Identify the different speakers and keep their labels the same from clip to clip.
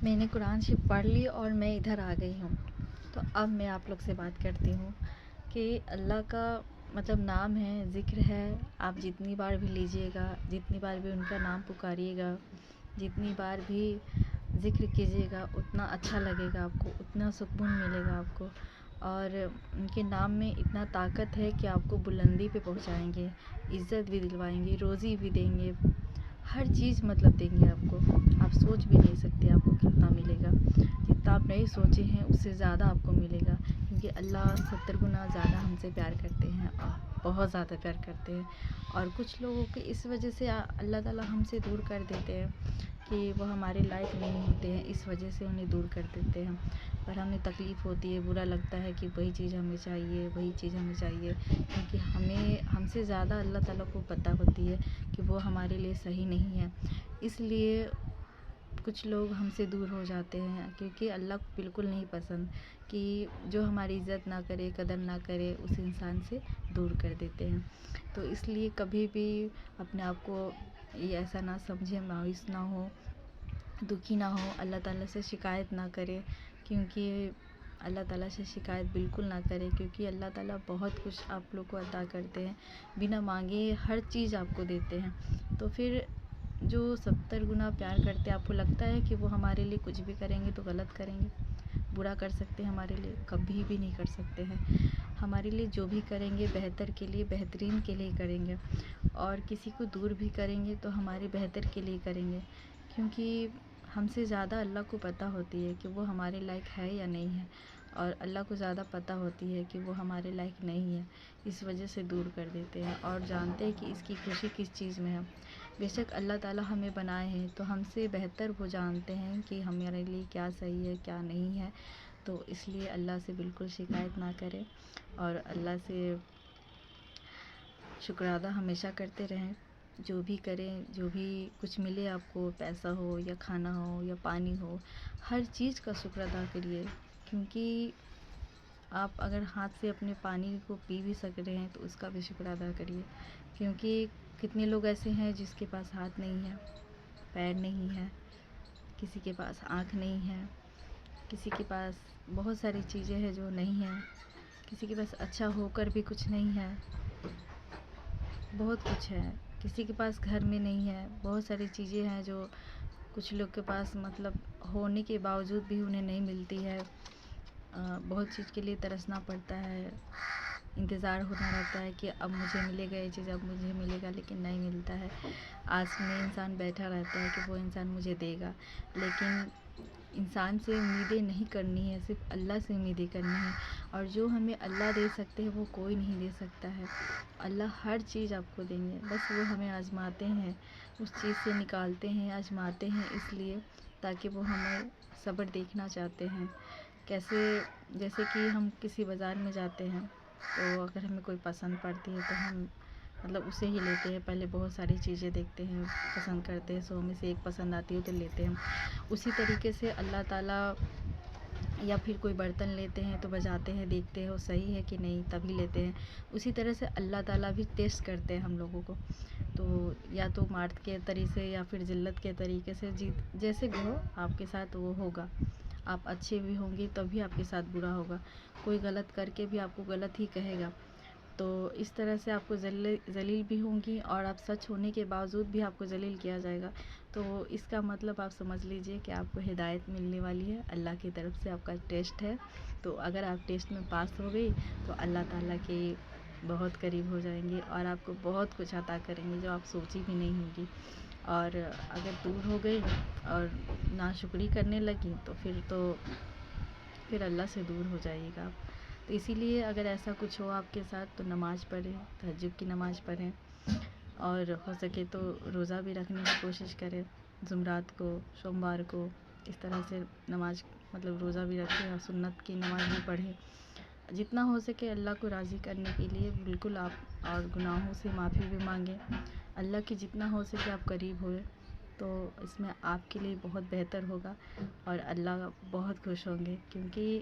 Speaker 1: میں نے قرآن شریف پڑھ لی اور میں ادھر آ گئی ہوں. تو اب میں آپ لوگ سے بات کرتی ہوں کہ اللہ کا نام ہے، ذکر ہے. آپ جتنی بار بھی لیجیے گا، جتنی بار بھی ان کا نام پکاریے گا، جتنی بار بھی ذکر کیجیے گا، اتنا اچھا لگے گا آپ کو، اتنا سکون ملے گا آپ کو. اور ان کے نام میں اتنا طاقت ہے کہ آپ کو بلندی پہ پہنچائیں گے، عزت بھی دلوائیں گے، روزی بھی دیں گے، ہر چیز دیں گے آپ کو. آپ سوچ بھی نہیں سکتے آپ کو کتنا ملے گا. جتنا آپ نہیں سوچے ہیں اس سے زیادہ آپ کو ملے گا، کیونکہ اللہ 70 گنا زیادہ ہم سے پیار کرتے ہیں، اور بہت زیادہ پیار کرتے ہیں. اور کچھ لوگوں کی اس وجہ سے اللہ تعالیٰ ہم سے دور کر دیتے ہیں کہ وہ ہمارے لائق نہیں ہوتے ہیں، اس وجہ سے انہیں دور کر دیتے ہیں. پر ہمیں تکلیف ہوتی ہے، برا لگتا ہے کہ وہی چیز ہمیں چاہیے، وہی چیز ہمیں چاہیے، کیونکہ ہم سے زیادہ اللہ تعالیٰ کو پتہ ہوتی ہے کہ وہ ہمارے لیے صحیح نہیں ہے. اس لیے کچھ لوگ ہم سے دور ہو جاتے ہیں، کیونکہ اللہ کو بالکل نہیں پسند کہ جو ہماری عزت نہ کرے، قدر نہ کرے، اس انسان سے دور کر دیتے ہیں. تو اس لیے کبھی بھی اپنے آپ کو یہ ایسا نہ سمجھے، مایوس نہ ہو، دکھی نہ ہو، اللہ تعالیٰ سے شکایت نہ کرے، کیونکہ اللہ تعالیٰ سے شکایت بالکل نہ کرے، کیونکہ اللہ تعالیٰ بہت کچھ آپ لوگ کو عطا کرتے ہیں، بنا مانگے ہر چیز آپ کو دیتے ہیں. تو پھر جو 70 گنا پیار کرتے ہیں، آپ کو لگتا ہے کہ وہ ہمارے لیے کچھ بھی کریں گے تو غلط کریں گے، برا کر سکتے ہیں ہمارے لیے؟ کبھی بھی نہیں کر سکتے ہیں. ہمارے لیے جو بھی کریں گے بہتر کے لیے، بہترین کے لیے کریں گے. اور کسی کو دور بھی کریں گے تو ہمارے بہتر کے لیے کریں گے، کیونکہ ہم سے زیادہ اللہ کو پتہ ہوتی ہے کہ وہ ہمارے لائق ہے یا نہیں ہے، اور اللہ کو زیادہ پتہ ہوتی ہے کہ وہ ہمارے لائق نہیں ہے. اس وجہ سے دور کر دیتے ہیں، اور جانتے ہیں کہ اس کی خوشی کس چیز میں ہے. بے شک اللہ تعالیٰ ہمیں بنائے ہیں تو ہم سے بہتر وہ جانتے ہیں کہ ہمارے لیے کیا صحیح ہے، کیا نہیں ہے. تو اس لیے اللہ سے بالکل شکایت نہ کریں، اور اللہ سے شکر ادا ہمیشہ کرتے رہیں. جو بھی کریں، جو بھی کچھ ملے آپ کو، پیسہ ہو یا کھانا ہو یا پانی ہو، ہر چیز کا شکر ادا کریے. کیونکہ آپ اگر ہاتھ سے اپنے پانی کو پی بھی سک رہے ہیں تو اس کا بھی شکر ادا کریے. کیونکہ کتنے لوگ ایسے ہیں جس کے پاس ہاتھ نہیں ہے، پیر نہیں ہے، کسی کے پاس آنکھ نہیں ہے، کسی کے پاس بہت ساری چیزیں ہیں جو نہیں ہیں، کسی کے پاس اچھا ہو کر بھی کچھ نہیں ہے، بہت کچھ ہے. کسی کے پاس گھر میں نہیں ہے، بہت ساری چیزیں ہیں جو کچھ لوگ کے پاس ہونے کے باوجود بھی انہیں نہیں ملتی ہے. بہت چیز کے لیے ترسنا پڑتا ہے، انتظار ہوتا رہتا ہے کہ اب مجھے ملے گا یہ چیز، اب مجھے ملے گا، لیکن نہیں ملتا ہے. آس میں انسان بیٹھا رہتا ہے کہ وہ انسان مجھے دے گا، لیکن انسان سے امیدیں نہیں کرنی ہے، صرف اللہ سے امیدیں کرنی ہے. اور جو ہمیں اللہ دے سکتے ہیں وہ کوئی نہیں دے سکتا ہے. اللہ ہر چیز آپ کو دیں گے، بس وہ ہمیں آزماتے ہیں، اس چیز سے نکالتے ہیں، آزماتے ہیں، اس لیے تاکہ وہ ہمیں صبر دیکھنا چاہتے ہیں. جیسے کہ ہم کسی بازار میں جاتے ہیں تو اگر ہمیں کوئی پسند پڑتی ہے تو ہم اسے ہی لیتے ہیں. پہلے بہت ساری چیزیں دیکھتے ہیں، پسند کرتے ہیں، 100 میں سے ایک پسند آتی ہے تو لیتے ہیں. اسی طریقے سے اللہ تعالیٰ، یا پھر کوئی برتن لیتے ہیں تو بجاتے ہیں، دیکھتے ہیں وہ صحیح ہے کہ نہیں، تبھی لیتے ہیں. اسی طرح سے اللہ تعالیٰ بھی ٹیسٹ کرتے ہیں ہم لوگوں کو. تو یا تو مارت کے طریقے سے یا پھر ذلت کے طریقے سے، جیسے بھی ہو آپ کے ساتھ وہ ہوگا. آپ اچھے بھی ہوں گے تبھی آپ کے ساتھ برا ہوگا. کوئی غلط کر کے بھی آپ کو غلط ہی کہے گا. تو اس طرح سے آپ کو ذلیل بھی ہوں گی، اور آپ سچ ہونے کے باوجود بھی آپ کو ذلیل کیا جائے گا. تو اس کا مطلب آپ سمجھ لیجئے کہ آپ کو ہدایت ملنے والی ہے، اللہ کی طرف سے آپ کا ٹیسٹ ہے. تو اگر آپ ٹیسٹ میں پاس ہو گئی تو اللہ تعالیٰ کے بہت قریب ہو جائیں گے، اور آپ کو بہت کچھ عطا کریں گے جو آپ سوچی بھی نہیں ہوگی. اور اگر دور ہو گئی اور ناشکری کرنے لگیں تو پھر اللہ سے دور ہو جائیے گا آپ. تو اسی لیے اگر ایسا کچھ ہو آپ کے ساتھ تو نماز پڑھیں، تہجد کی نماز پڑھیں، اور ہو سکے تو روزہ بھی رکھنے کی کوشش کریں. جمعرات کو، سوموار کو اس طرح سے نماز روزہ بھی رکھیں، اور سنت کی نماز بھی پڑھیں. جتنا ہو سکے اللہ کو راضی کرنے کے لیے بالکل آپ، اور گناہوں سے معافی بھی مانگیں. اللہ کی جتنا ہو سکے آپ قریب ہوئے تو اس میں آپ کے لیے بہت بہتر ہوگا، اور اللہ بہت خوش ہوں گے. کیونکہ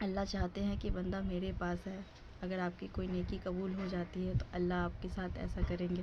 Speaker 1: اللہ چاہتے ہیں کہ بندہ میرے پاس ہے. اگر آپ کی کوئی نیکی قبول ہو جاتی ہے تو اللہ آپ کے ساتھ ایسا کریں گے.